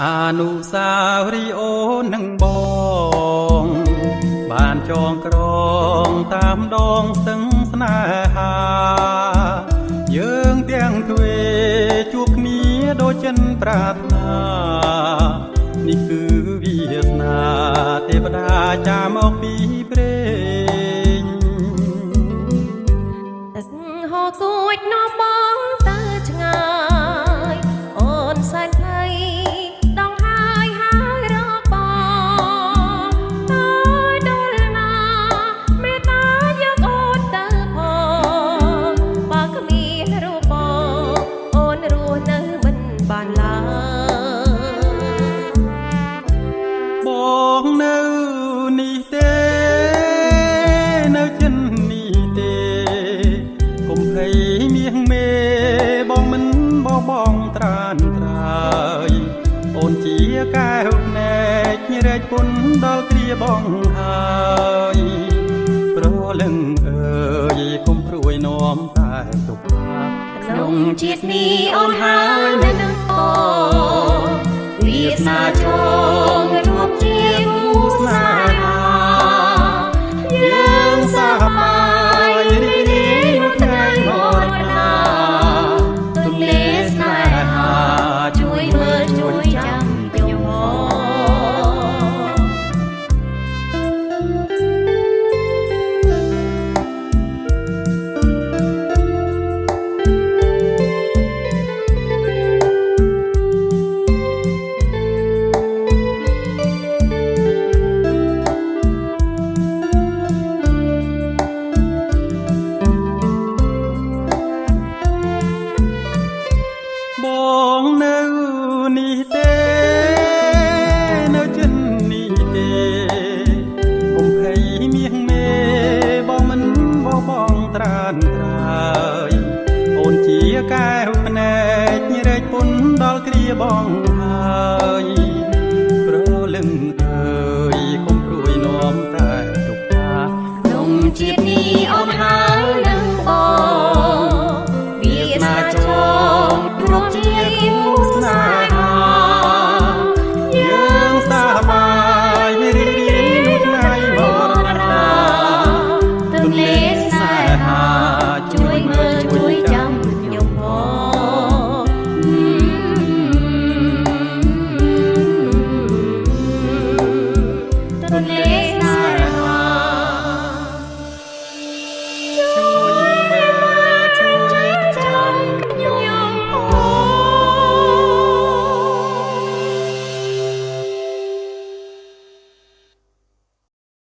อนุสาวรีย์โอนังบองบ้านจองกรองตามดองซึ่งสนาหาเยื้องเตียงทเวจูบนี้โดยจันปรารถนานี่คือวิญญาณเทวดาจามออกปีเพลงตึกหอกูดนอบองตาชงายอ่อนแสนไทยต้องหายหายรอปอตายดลนาเมตายกโอนเตอพอปากมีรูปอโอนรู้เนื้อมันบานลาបងនៅនេះទេនៅចិននេះទេកុំភ័យមាសមេបងមិនបបងត្រានត្រើយអូនជាកែវភ្នែករែកពុនដល់គ្រាបងហើយប្រលឹងអើយកុំព្រួយនាំតែទុកក្នុងជាតិនេះអូនហើយនៅនឹងអូវាសនាចងរួបជាគូសាហាយើងសប្បាយរីករាយនៅថ្ងៃមរណាទុំលេស្នេហាជួយមើលជួយចាំខ្ញុំបងនៅនេះទេនៅចិននេះទេកុំភ័យមាសមេបងមិនបបងត្រានត្រើយអូនជាកែវភ្នែករែកពុនដល់គ្រាបងហើយប្រលឹងអើយកុំព្រួយនាំតែទុកថាក្នុងជាតិនេះអូនហើយនឹងបងវាសនាចងរួបជាគូ